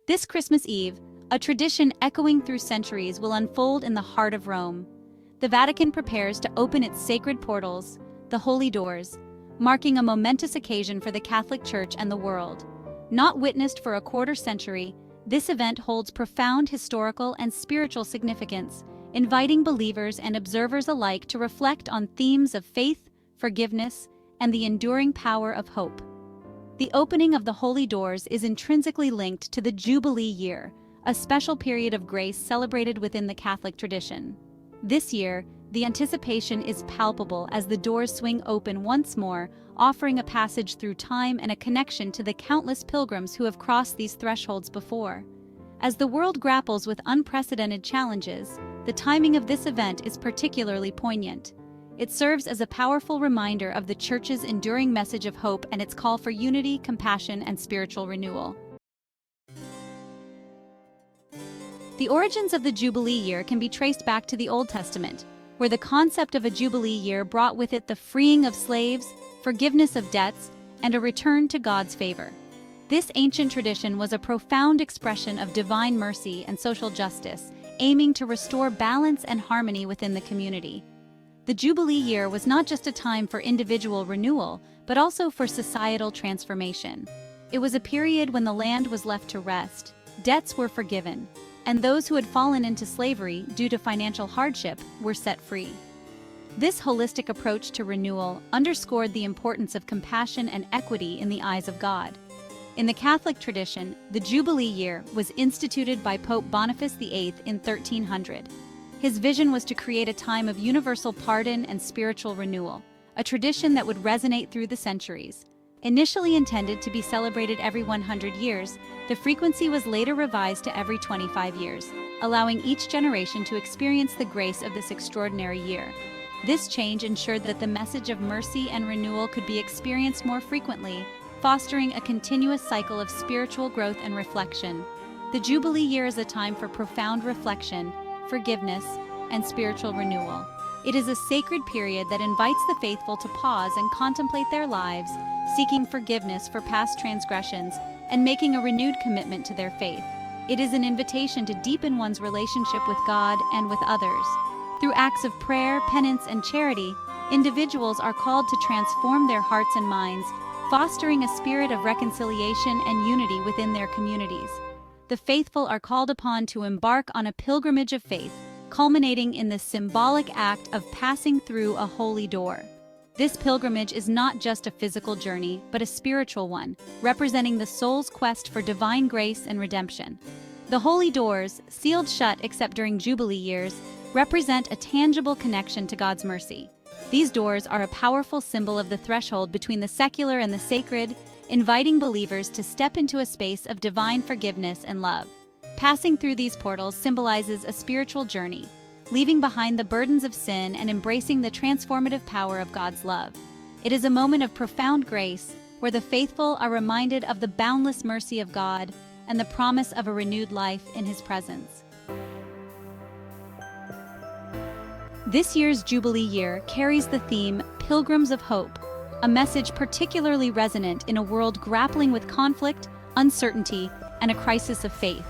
This Christmas Eve, a tradition echoing through centuries will unfold in the heart of Rome. The Vatican prepares to open its sacred portals, the Holy Doors, marking a momentous occasion for the Catholic Church and the world. Not witnessed for a quarter century, this event holds profound historical and spiritual significance, inviting believers and observers alike to reflect on themes of faith, forgiveness, and the enduring power of hope. The opening of the Holy Doors is intrinsically linked to the Jubilee Year, a special period of grace celebrated within the Catholic tradition. This year, the anticipation is palpable as the doors swing open once more, offering a passage through time and a connection to the countless pilgrims who have crossed these thresholds before. As the world grapples with unprecedented challenges, the timing of this event is particularly poignant. It serves as a powerful reminder of the Church's enduring message of hope and its call for unity, compassion, and spiritual renewal. The origins of the Jubilee Year can be traced back to the Old Testament, where the concept of a Jubilee Year brought with it the freeing of slaves, forgiveness of debts, and a return to God's favor. This ancient tradition was a profound expression of divine mercy and social justice, aiming to restore balance and harmony within the community. The Jubilee Year was not just a time for individual renewal, but also for societal transformation. It was a period when the land was left to rest, debts were forgiven, and those who had fallen into slavery due to financial hardship were set free. This holistic approach to renewal underscored the importance of compassion and equity in the eyes of God. In the Catholic tradition, the Jubilee Year was instituted by Pope Boniface VIII in 1300. His vision was to create a time of universal pardon and spiritual renewal, a tradition that would resonate through the centuries. Initially intended to be celebrated every 100 years, the frequency was later revised to every 25 years, allowing each generation to experience the grace of this extraordinary year. This change ensured that the message of mercy and renewal could be experienced more frequently, fostering a continuous cycle of spiritual growth and reflection. The Jubilee Year is a time for profound reflection, forgiveness, and spiritual renewal. It is a sacred period that invites the faithful to pause and contemplate their lives, seeking forgiveness for past transgressions and making a renewed commitment to their faith. It is an invitation to deepen one's relationship with God and with others. Through acts of prayer, penance, and charity, individuals are called to transform their hearts and minds, fostering a spirit of reconciliation and unity within their communities. The faithful are called upon to embark on a pilgrimage of faith, culminating in the symbolic act of passing through a holy door. This pilgrimage is not just a physical journey, but a spiritual one, representing the soul's quest for divine grace and redemption. The holy doors, sealed shut except during Jubilee years, represent a tangible connection to God's mercy. These doors are a powerful symbol of the threshold between the secular and the sacred, inviting believers to step into a space of divine forgiveness and love. Passing through these portals symbolizes a spiritual journey, leaving behind the burdens of sin and embracing the transformative power of God's love. It is a moment of profound grace, where the faithful are reminded of the boundless mercy of God and the promise of a renewed life in His presence. This year's Jubilee Year carries the theme Pilgrims of Hope, a message particularly resonant in a world grappling with conflict, uncertainty, and a crisis of faith.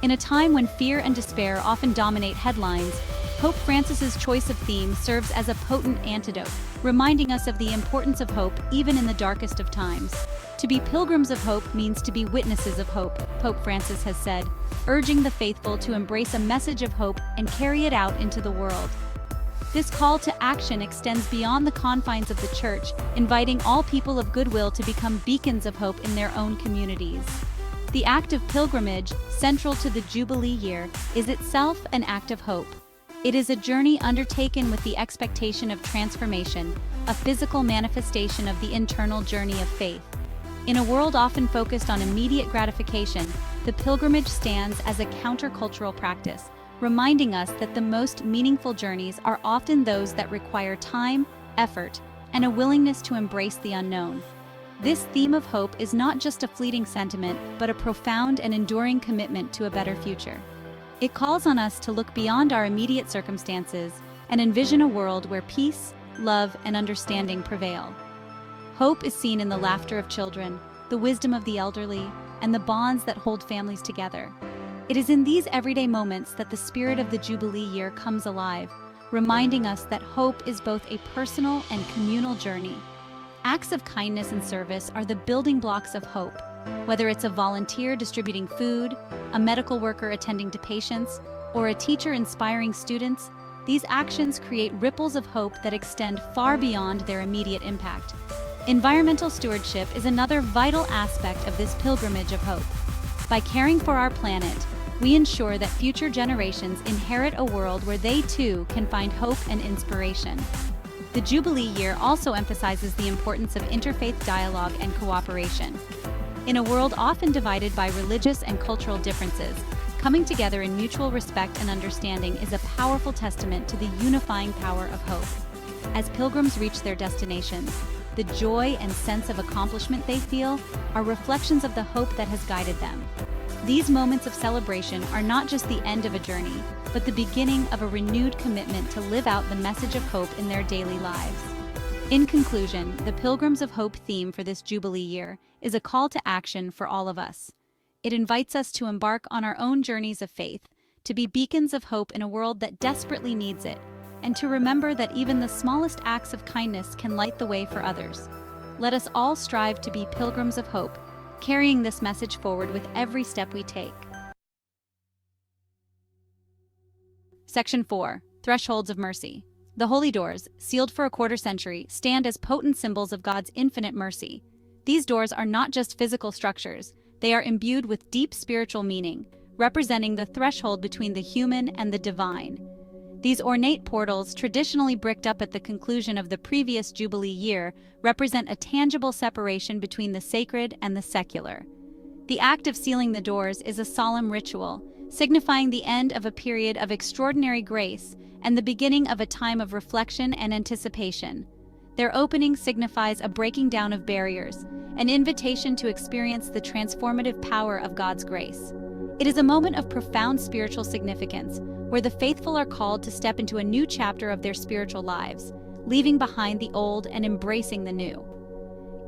In a time when fear and despair often dominate headlines, Pope Francis's choice of theme serves as a potent antidote, reminding us of the importance of hope even in the darkest of times. To be pilgrims of hope means to be witnesses of hope, Pope Francis has said, urging the faithful to embrace a message of hope and carry it out into the world. This call to action extends beyond the confines of the Church, inviting all people of goodwill to become beacons of hope in their own communities. The act of pilgrimage, central to the Jubilee Year, is itself an act of hope. It is a journey undertaken with the expectation of transformation, a physical manifestation of the internal journey of faith. In a world often focused on immediate gratification, the pilgrimage stands as a countercultural practice, reminding us that the most meaningful journeys are often those that require time, effort, and a willingness to embrace the unknown. This theme of hope is not just a fleeting sentiment, but a profound and enduring commitment to a better future. It calls on us to look beyond our immediate circumstances and envision a world where peace, love, and understanding prevail. Hope is seen in the laughter of children, the wisdom of the elderly, and the bonds that hold families together. It is in these everyday moments that the spirit of the Jubilee Year comes alive, reminding us that hope is both a personal and communal journey. Acts of kindness and service are the building blocks of hope. Whether it's a volunteer distributing food, a medical worker attending to patients, or a teacher inspiring students, these actions create ripples of hope that extend far beyond their immediate impact. Environmental stewardship is another vital aspect of this pilgrimage of hope. By caring for our planet, we ensure that future generations inherit a world where they too can find hope and inspiration. The Jubilee Year also emphasizes the importance of interfaith dialogue and cooperation. In a world often divided by religious and cultural differences, coming together in mutual respect and understanding is a powerful testament to the unifying power of hope. As pilgrims reach their destinations, the joy and sense of accomplishment they feel are reflections of the hope that has guided them. These moments of celebration are not just the end of a journey, but the beginning of a renewed commitment to live out the message of hope in their daily lives. In conclusion, the Pilgrims of Hope theme for this Jubilee Year is a call to action for all of us. It invites us to embark on our own journeys of faith, to be beacons of hope in a world that desperately needs it, and to remember that even the smallest acts of kindness can light the way for others. Let us all strive to be pilgrims of hope, carrying this message forward with every step we take. Section 4. Thresholds of Mercy. The Holy Doors, sealed for a quarter century, stand as potent symbols of God's infinite mercy. These doors are not just physical structures, they are imbued with deep spiritual meaning, representing the threshold between the human and the divine. These ornate portals, traditionally bricked up at the conclusion of the previous Jubilee Year, represent a tangible separation between the sacred and the secular. The act of sealing the doors is a solemn ritual, signifying the end of a period of extraordinary grace and the beginning of a time of reflection and anticipation. Their opening signifies a breaking down of barriers, an invitation to experience the transformative power of God's grace. It is a moment of profound spiritual significance, where the faithful are called to step into a new chapter of their spiritual lives, leaving behind the old and embracing the new.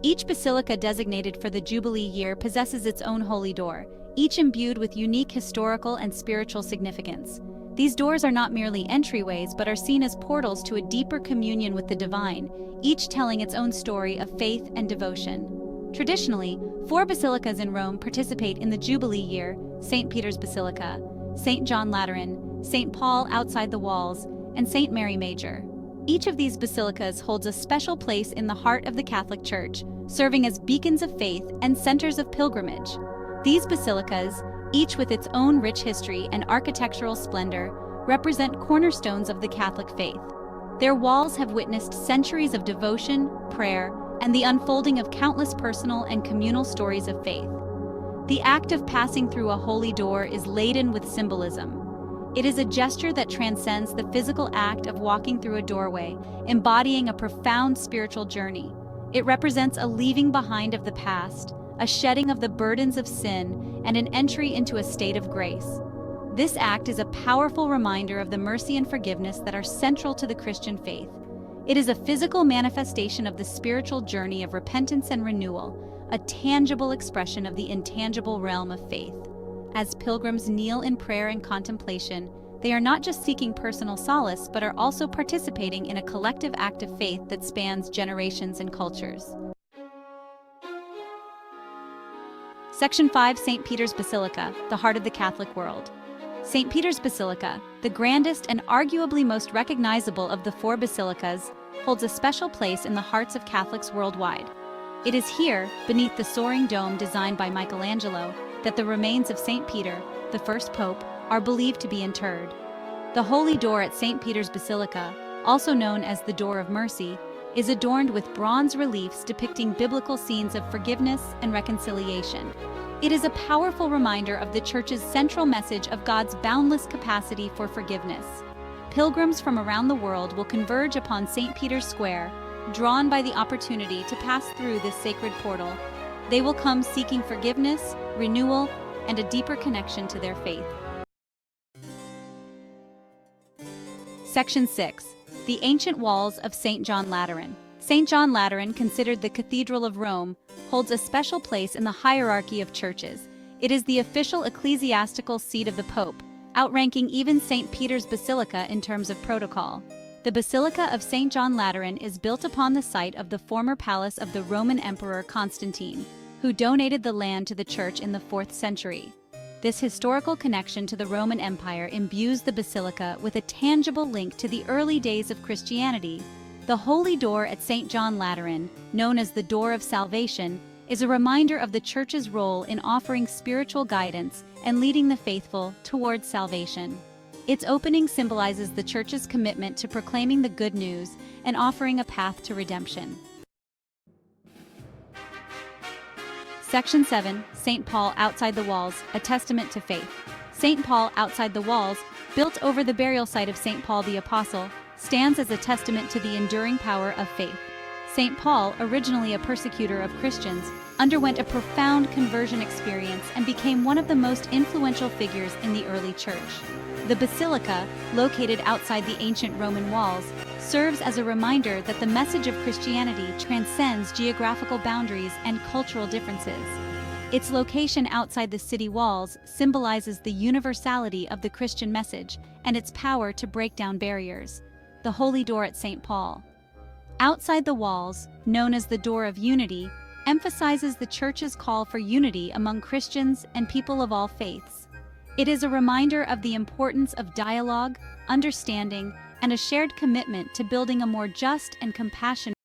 Each basilica designated for the Jubilee Year possesses its own holy door, each imbued with unique historical and spiritual significance. These doors are not merely entryways, but are seen as portals to a deeper communion with the divine, each telling its own story of faith and devotion. Traditionally, 4 basilicas in Rome participate in the Jubilee Year: St. Peter's Basilica, St. John Lateran, St. Paul outside the walls, and St. Mary Major. Each of these basilicas holds a special place in the heart of the Catholic Church, serving as beacons of faith and centers of pilgrimage. These basilicas, each with its own rich history and architectural splendor, represent cornerstones of the Catholic faith. Their walls have witnessed centuries of devotion, prayer, and the unfolding of countless personal and communal stories of faith. The act of passing through a holy door is laden with symbolism. It is a gesture that transcends the physical act of walking through a doorway, embodying a profound spiritual journey. It represents a leaving behind of the past, a shedding of the burdens of sin, and an entry into a state of grace. This act is a powerful reminder of the mercy and forgiveness that are central to the Christian faith. It is a physical manifestation of the spiritual journey of repentance and renewal, a tangible expression of the intangible realm of faith. As pilgrims kneel in prayer and contemplation, they are not just seeking personal solace, but are also participating in a collective act of faith that spans generations and cultures. Section 5. St. Peter's Basilica, the heart of the Catholic world. St. Peter's Basilica, the grandest and arguably most recognizable of the 4 basilicas, holds a special place in the hearts of Catholics worldwide. It is here, beneath the soaring dome designed by Michelangelo, that the remains of St. Peter, the first pope, are believed to be interred. The Holy Door at St. Peter's Basilica, also known as the Door of Mercy, is adorned with bronze reliefs depicting biblical scenes of forgiveness and reconciliation. It is a powerful reminder of the Church's central message of God's boundless capacity for forgiveness. Pilgrims from around the world will converge upon St. Peter's Square, drawn by the opportunity to pass through this sacred portal. They will come seeking forgiveness, renewal, and a deeper connection to their faith. Section 6. The Ancient Walls of St. John Lateran. St. John Lateran, considered the Cathedral of Rome, holds a special place in the hierarchy of churches. It is the official ecclesiastical seat of the Pope, outranking even St. Peter's Basilica in terms of protocol. The Basilica of St. John Lateran is built upon the site of the former palace of the Roman Emperor Constantine, who donated the land to the church in the 4th century. This historical connection to the Roman Empire imbues the basilica with a tangible link to the early days of Christianity. The Holy Door at St. John Lateran, known as the Door of Salvation, is a reminder of the Church's role in offering spiritual guidance and leading the faithful towards salvation. Its opening symbolizes the Church's commitment to proclaiming the good news and offering a path to redemption. Section 7, St. Paul Outside the Walls, a Testament to Faith. St. Paul Outside the Walls, built over the burial site of St. Paul the Apostle, stands as a testament to the enduring power of faith. St. Paul, originally a persecutor of Christians, underwent a profound conversion experience and became one of the most influential figures in the early church. The Basilica, located outside the ancient Roman walls, serves as a reminder that the message of Christianity transcends geographical boundaries and cultural differences. Its location outside the city walls symbolizes the universality of the Christian message and its power to break down barriers. The Holy Door at St. Paul. Outside the walls, known as the Door of Unity, emphasizes the Church's call for unity among Christians and people of all faiths. It is a reminder of the importance of dialogue, understanding, and a shared commitment to building a more just and compassionate